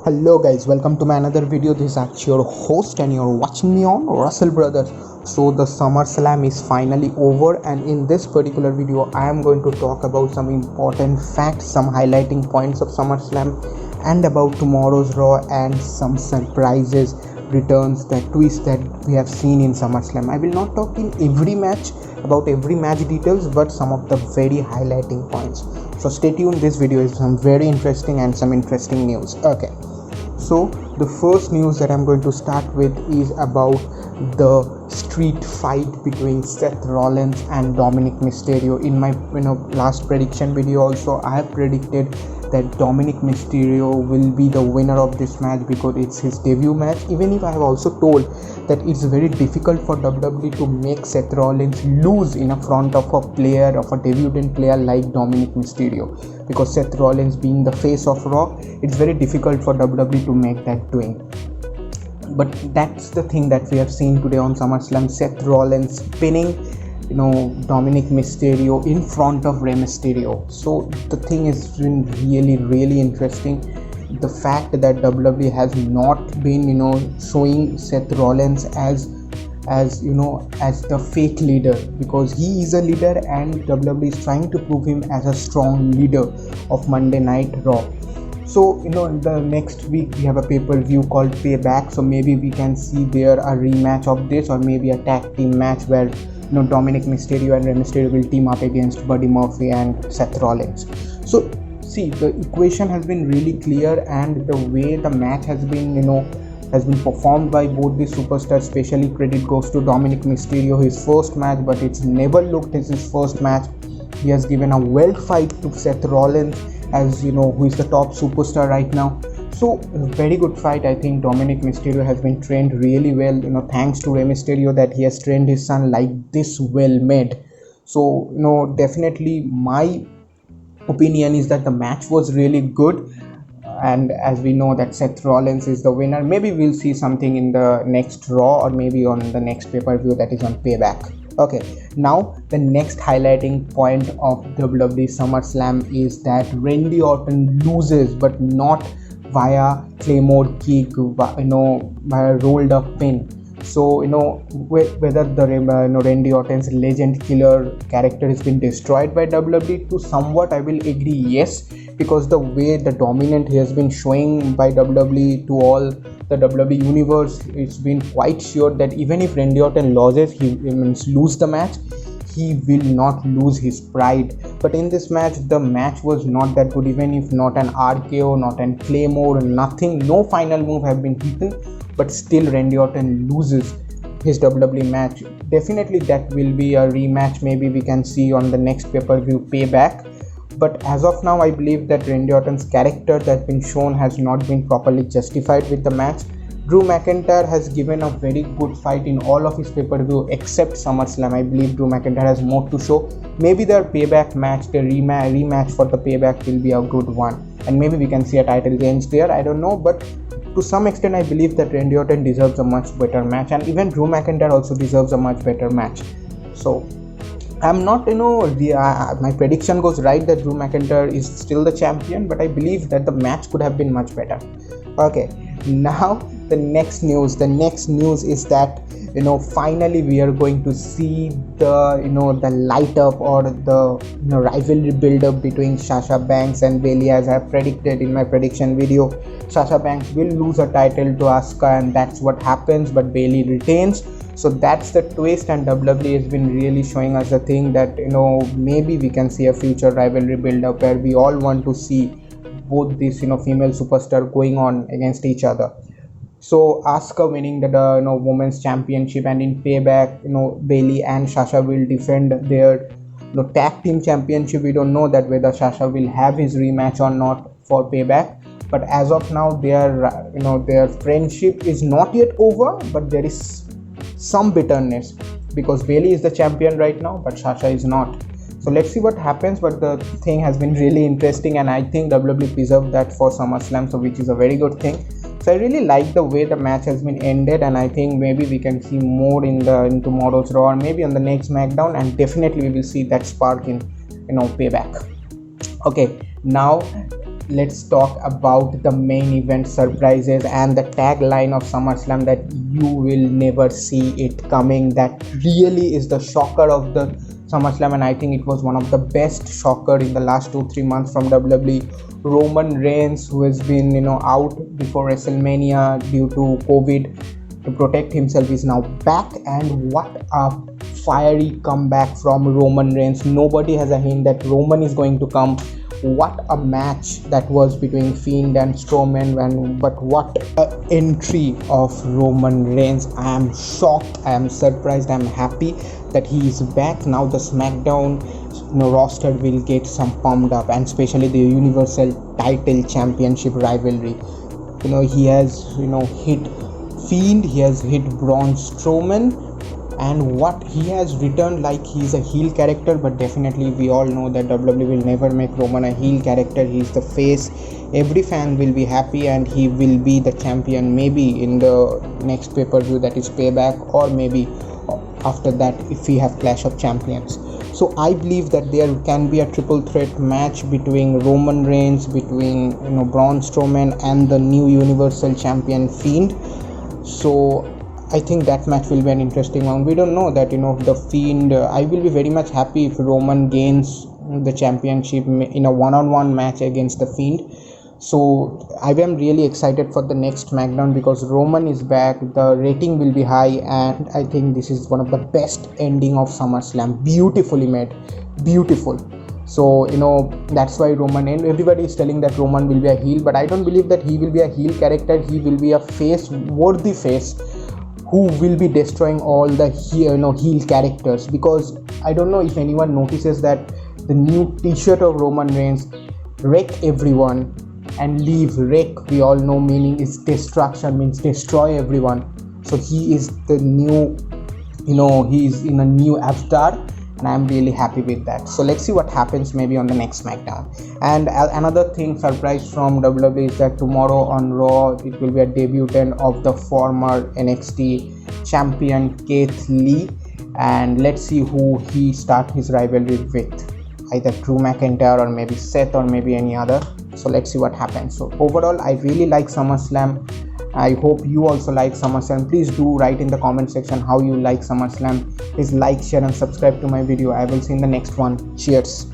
Hello guys, welcome to my another video. This is actually your host and you're watching me on Russell Brothers. So the Summerslam is finally over, and in this particular video I am going to talk about some important facts, some highlighting points of Summerslam, and about tomorrow's Raw and some surprises, returns, that twist that we have seen in Summerslam. I will not talk in every match about every match details, but some of the very highlighting points. So stay tuned, this video is some very interesting and some interesting news. Okay, so the first news that I'm going to start with is about the street fight between Seth Rollins and Dominik Mysterio. In my last prediction video also, I have predicted that Dominik Mysterio will be the winner of this match because it's his debut match, even if I have also told that it's very difficult for WWE to make Seth Rollins lose in a front of a player, of a debutant player like Dominik Mysterio, because Seth Rollins being the face of Raw, it's very difficult for WWE to make that doing. But that's the thing that we have seen today on SummerSlam: Seth Rollins pinning Dominik Mysterio in front of Rey Mysterio. So the thing is been really interesting. The fact that WWE has not been showing Seth Rollins as the fake leader, because he is a leader and WWE is trying to prove him as a strong leader of Monday Night Raw. So in the next week we have a pay-per-view called Payback, so maybe we can see there a rematch of this, or maybe a tag team match where Dominik Mysterio and Rey Mysterio will team up against Buddy Murphy and Seth Rollins. So see, the equation has been really clear, and the way the match has been performed by both the superstars. Especially credit goes to Dominik Mysterio, his first match, but it's never looked as his first match. He has given a well fight to Seth Rollins, as who is the top superstar right now. So very good fight. I think Dominik Mysterio has been trained really well, thanks to Rey Mysterio, that he has trained his son like this well made. So definitely my opinion is that the match was really good, and as we know that Seth Rollins is the winner. Maybe we'll see something in the next Raw, or maybe on the next pay-per-view, that is on Payback. Okay, now the next highlighting point of WWE SummerSlam is that Randy Orton loses, but not via Claymore kick, via rolled up pin. So whether the Randy Orton's legend killer character has been destroyed by WWE, to somewhat I will agree, yes, because the way the dominant he has been showing by WWE to all the WWE universe, it's been quite sure that even if Randy Orton loses, he lose the match, he will not lose his pride. But in this match, the match was not that good. Even if not an RKO, not an Claymore, nothing, no final move have been hidden, but still Randy Orton loses his WWE match. Definitely that will be a rematch. Maybe we can see on the next pay-per-view Payback. But as of now, I believe that Randy Orton's character that's been shown has not been properly justified with the match. Drew McIntyre has given a very good fight in all of his pay-per-view except SummerSlam. I believe Drew McIntyre has more to show. Maybe their Payback match, the rematch for the Payback, will be a good one, and maybe we can see a title change there. I don't know, but to some extent I believe that Randy Orton deserves a much better match, and even Drew McIntyre also deserves a much better match. So I'm not, my prediction goes right that Drew McIntyre is still the champion, but I believe that the match could have been much better. Okay, now the next news is that finally we are going to see the light up, or the rivalry build up between Sasha Banks and Bayley. As I predicted in my prediction video, Sasha Banks will lose a title to Asuka, and that's what happens, but Bayley retains. So that's the twist, and WWE has been really showing us the thing that maybe we can see a future rivalry build up where we all want to see both these female superstar going on against each other. So Asuka winning the women's championship, and in Payback Bayley and Sasha will defend their tag team championship. We don't know that whether Sasha will have his rematch or not for Payback, but as of now their friendship is not yet over, but there is some bitterness because Bayley is the champion right now, but Sasha is not. So let's see what happens, but the thing has been really interesting, and I think WWE preserved that for SummerSlam, so which is a very good thing. So I really like the way the match has been ended, and I think maybe we can see more in tomorrow's Raw, or maybe on the next SmackDown, and definitely we will see that spark in Payback. Okay, now let's talk about the main event surprises and the tagline of SummerSlam that you will never see it coming. That really is the shocker of the SummerSlam, and I think it was one of the best shocker in the last 2-3 months from WWE. Roman Reigns, who has been out before WrestleMania due to COVID to protect himself, is now back, and what a fiery comeback from Roman Reigns. Nobody has a hint that Roman is going to come. What a match that was between Fiend and Strowman, but what a entry of Roman Reigns. I am shocked, I am surprised, I am happy that he is back. Now the SmackDown roster will get some pumped up, and especially the Universal Title Championship rivalry. He has hit Fiend, he has hit Braun Strowman, and what he has returned like he's a heel character, but definitely we all know that WWE will never make Roman a heel character. He's the face. Every fan will be happy, and he will be the champion maybe in the next pay-per-view, that is Payback, or maybe after that if we have Clash of Champions. So I believe that there can be a triple threat match between Roman Reigns, between Braun Strowman, and the new Universal Champion Fiend. So I think that match will be an interesting one. We don't know that the Fiend. I will be very much happy if Roman gains the championship in a one-on-one match against the Fiend. So I am really excited for the next SmackDown because Roman is back. The rating will be high, and I think this is one of the best ending of SummerSlam. Beautifully made, beautiful. So that's why Roman, and everybody is telling that Roman will be a heel, but I don't believe that he will be a heel character. He will be a face, worthy face, who will be destroying all the heel characters. Because I don't know if anyone notices that the new t-shirt of Roman Reigns, wreck everyone and leave. Wreck, we all know, meaning is destruction, means destroy everyone. So he is the new he is in a new avatar, and I'm really happy with that. So let's see what happens maybe on the next SmackDown. And another thing, surprise from WWE, is that tomorrow on Raw it will be a debutant of the former NXT champion Keith Lee, and let's see who he start his rivalry with, either Drew McIntyre or maybe Seth or maybe any other. So let's see what happens. So overall, I really like SummerSlam. I hope you also like SummerSlam. Please do write in the comment section how you like SummerSlam. Please like, share and subscribe to my video. I will see you in the next one. Cheers.